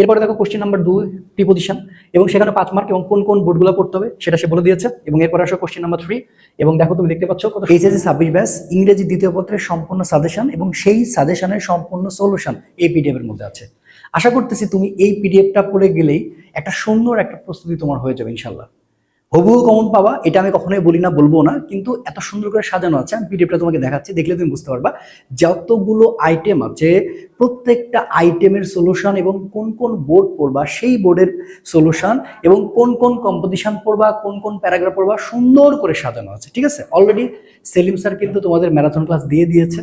এরপরে দেখো question number 2 preposition, এবং সেখানে 5 মার্ক, এবং কোন কোন বোর্ডগুলো পড়তে হবে সেটা সে বলে দিয়েছে। এবং এরপরে আসো কোশ্চেন নাম্বার 3, এবং দেখো তুমি দেখতে পাচ্ছ কত এইচএসসি 26 ব্যাচ ইংরেজি দ্বিতীয় পত্রের সম্পূর্ণ সাজেশন এবং সেই সাজেশনের সম্পূর্ণ সলিউশন এই পিডিএফ এর মধ্যে আছে। আশা করতেছি তুমি এই পিডিএফটা পড়ে গেলেই একটা সুন্দর একটা প্রস্তুতি তোমার হয়ে যাবে ইনশাল্লাহ। হুবহু কমন পাবা এটা আমি কখনোই বলি না, বলবো না, কিন্তু এত সুন্দর করে সাজানো আছে। আমি পিডিএফটা তোমাকে দেখাচ্ছি, দেখলে তুমি বুঝতে পারবা যতগুলো আইটেম আছে প্রত্যেকটা আইটেমের সলিউশন, এবং কোন কোন বোর্ড পড়বা সেই বোর্ডের সলিউশন, এবং কোন কোন কম্পোজিশন পড়বা, কোন কোন প্যারাগ্রাফ পড়বা, সুন্দর করে সাজানো আছে। ঠিক আছে, অলরেডি সেলিম স্যার কিন্তু তোমাদের ম্যারাথন ক্লাস দিয়ে দিয়েছে।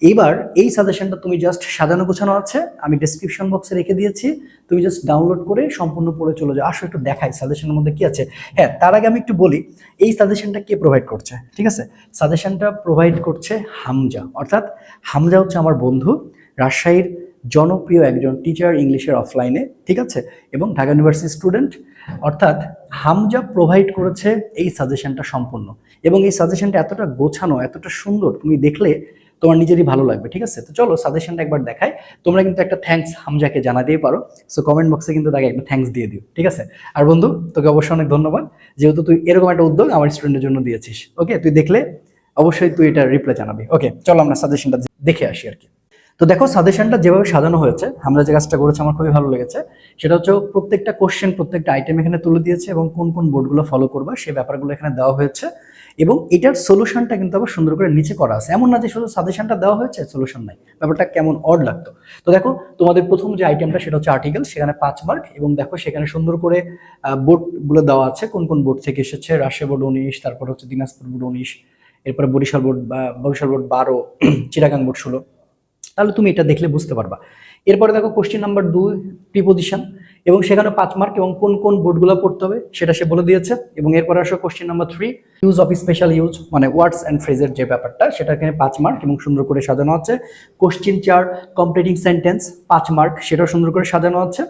এইবার এই সাজেশনটা তুমি জাস্ট সাজানো গোছানো আছে, আমি ডেসক্রিপশন বক্সে রেখে দিয়েছি, তুমি জাস্ট ডাউনলোড করে সম্পূর্ণ পড়ে চলে যাও। আসো একটু দেখাই সাজেশনের মধ্যে কি আছে। হ্যাঁ, তার আগে আমি একটু বলি এই সাজেশনটা কে প্রোভাইড করছে। ঠিক আছে, সাজেশনটা প্রোভাইড করছে হামজা, অর্থাৎ হামজা হচ্ছে আমার বন্ধু, রাজশাহীর জনপ্রিয় একজন টিচার ইংলিশের অফলাইনে। ঠিক আছে, এবং ঢাকা ইউনিভার্সিটি স্টুডেন্ট, অর্থাৎ হামজা প্রোভাইড করেছে এই সাজেশনটা সম্পূর্ণ। এবং এই সাজেশনটা এতটা গোছানো, এতটা সুন্দর, তুমি দেখলে তোমার নিজেরই ভালো লাগবে। ঠিক আছে, তো চলো সাজেশনটা একবার দেখাই। তোমরা কিন্তু একটা থ্যাঙ্কস হামজাকে জানাতেই পারো, সো কমেন্ট বক্সে কিন্তু তাকে একটা থ্যাঙ্কস দিয়ে দিও। ঠিক আছে, আর বন্ধু তোকে অবশ্যই অনেক ধন্যবাদ, যেহেতু তুই এরকম একটা উদ্যোগ আমার স্টুডেন্টের জন্য দিয়েছিস। ওকে, তুই দেখলে অবশ্যই তুই এটা রিপ্লাই জানাবি। ওকে, চলো আমরা সাজেশনটা দেখে আসি আর কি। তো দেখো সাজেশনটা যেভাবে সাজানো হয়েছে, আমরা যে কাজটা করেছি আমার খুবই ভালো লেগেছে। সেটা হচ্ছে প্রত্যেকটা কোশ্চেন, প্রত্যেকটা আইটেম এখানে তুলে দিয়েছে, এবং কোন কোন বোর্ডগুলো ফলো করবা সেই ব্যাপারগুলো এখানে দেওয়া হয়েছে। এবং এটার সলিউশনটা কিন্তু আবার সুন্দর করে নিচে করা আছে, এমন না যে শুধু সাজেশনটা দেওয়া হয়েছে সলিউশন নাই, ব্যাপারটা কেমন অড লাগতো। তো দেখো তোমাদের প্রথম যে আইটেমটা সেটা হচ্ছে আর্টিকেল, সেখানে 5 মার্ক, এবং দেখো সেখানে সুন্দর করে বোর্ডগুলো দেওয়া আছে, কোন কোন বোর্ড থেকে এসেছে। রাজশাহী বোর্ড 19, তারপর হচ্ছে দিনাজপুর বোর্ড 19, এরপরে বরিশাল বোর্ড 12, চিটাগাং বোর্ড 16। তাহলে তুমি এটা দেখলে বুঝতে পারবা। এরপরে দেখো কোশ্চেন নাম্বার 2 প্রিপোজিশন, এবং সেখানে 5 মার্ক, এবং কোন কোন বোর্ডগুলো পড়তে হবে সেটা সে বলে দিয়েছে। এবং এরপরে আসো question number 3 use of special use, মানে ওয়ার্ডস অ্যান্ড ফ্রেজের যে ব্যাপারটা সেটা এখানে 5 মার্ক এবং সুন্দর করে সাজানো আছে। কোশ্চেন 4 কমপ্লিটিং সেন্টেন্স, 5 মার্ক, সেটাও সুন্দর করে সাজানো আছে।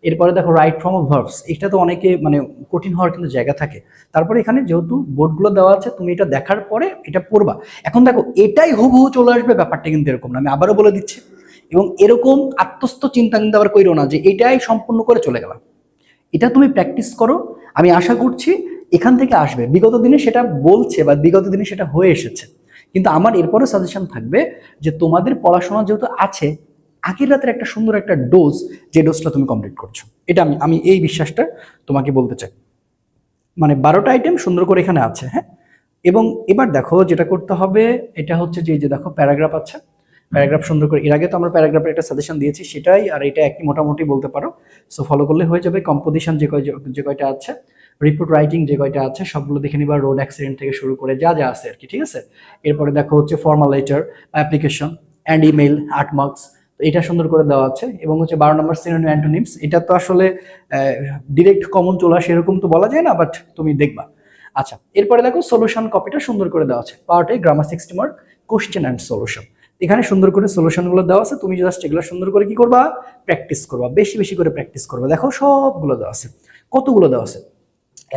এরপরে দেখো রাইট ফর্ম অফ ভার্বস, এটা তো অনেকে মানে কঠিন হওয়ার কিন্তু জায়গা থাকে। তারপরে এখানে যেহেতু বোর্ডগুলো দেওয়া আছে তুমি এটা দেখার পরে এটা পড়বা। এখন দেখো এটাই হুবহু চলে আসবে, ব্যাপারটা কিন্তু এরকম না, আমি আবারও বলে দিচ্ছি। এবং এরকম আত্মস্থ চিন্তা কিন্তু আবার কইরো না যে এটাই সম্পূর্ণ করে চলে গেলাম। এটা তুমি প্র্যাকটিস করো, আমি আশা করছি এখান থেকে আসবে। বিগত দিনে সেটা বলছে বা বিগত দিনে সেটা হয়ে এসেছে, কিন্তু আমার এরপরে সাজেশন থাকবে যে তোমাদের পড়াশোনা যেহেতু আছে, আগের রাতের একটা সুন্দর একটা ডোজ, যে ডোজটা তুমি কমপ্লিট করছো, এটা আমি আমি এই বিশ্বাসটা তোমাকে বলতে চাই। মানে 12টা আইটেম সুন্দর করে এখানে আছে। হ্যাঁ, এবং এবার দেখো যেটা করতে হবে এটা হচ্ছে যে যে দেখো প্যারাগ্রাফ আছে, প্যারাগ্রাফ সুন্দর করে, এর আগে তো আমরা প্যারাগ্রাফের একটা সাজেশন দিয়েছি সেটাই, আর এটা একই মোটামুটি বলতে পারো। সো ফলো করলে হয়ে যাবে। কম্পোজিশন যে কয়টা আছে, রিপোর্ট রাইটিং যে কয়টা আছে সবগুলো দেখে নিবা, রোড অ্যাক্সিডেন্ট থেকে শুরু করে যা যা আছে আর কি। ঠিক আছে, এরপরে দেখো হচ্ছে formal letter, application and email 8 marks, এটা সুন্দর করে দেওয়া আছে। এবং হচ্ছে 12 নম্বর সিনোনিম অ্যান্টোনিমস, এটা তো আসলে ডিরেক্ট কমন চলে আসে এরকম তো বলা যায় না, বাট তুমি দেখবা। আচ্ছা, এরপরে দেখো সলিউশন কপিটা সুন্দর করে দেওয়া আছে, পার্টে grammar 60 mark, question and solution, এখানে সুন্দর করে সলিউশনগুলো দেওয়া আছে। তুমি জাস্ট এগুলো সুন্দর করে কি করবা, প্র্যাকটিস করবা, বেশি বেশি করে প্র্যাকটিস করবা। দেখো সবগুলো দেওয়া আছে, কতগুলো দেওয়া আছে,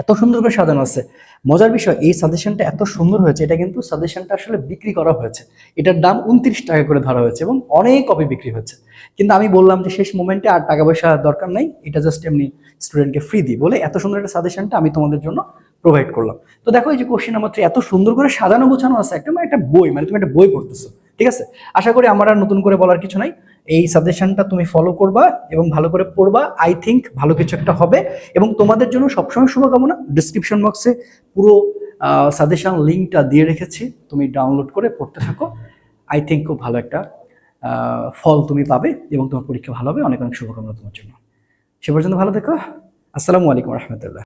এত সুন্দর করে সাজানো আছে। মজার বিষয় এই সাজেশনটা এত সুন্দর হয়েছে, এটা কিন্তু সাজেশনটা আসলে বিক্রি করা হয়েছে, এটার দাম 29 টাকা করে ধরা হয়েছে এবং অনেক কপি বিক্রি হয়েছে। কিন্তু আমি বললাম যে শেষ মোমেন্টে আর টাকা পয়সা দরকার নাই, এটা জাস্ট এমনি স্টুডেন্টকে ফ্রি দিই বলে এত সুন্দর একটা সাজেশনটা আমি তোমাদের জন্য প্রোভাইড করলাম। তো দেখো এই যে কোশ্চেন নাম্বার 3 এত সুন্দর করে সাজানো গোছানো আছে, একটা মানে একটা বই, মানে তুমি একটা বই পড়তেছো। ঠিক আছে, আশা করি আমার আর নতুন করে বলার কিছু নাই, এই সাজেশনটা তুমি ফলো করবা এবং ভালো করে পড়বা। আই থিঙ্ক ভালো কিছু একটা হবে। এবং তোমাদের জন্য সবসময় শুভকামনা, ডিসক্রিপশন বক্সে পুরো সাজেশন লিঙ্কটা দিয়ে রেখেছি, তুমি ডাউনলোড করে পড়তে থাকো। আই থিঙ্ক খুব ভালো একটা ফল তুমি পাবে এবং তোমার পরীক্ষা ভালো হবে। অনেক অনেক শুভকামনা তোমার জন্য। সে পর্যন্ত ভালো থেকো। আসসালামু আলাইকুম রহমতুল্লাহ।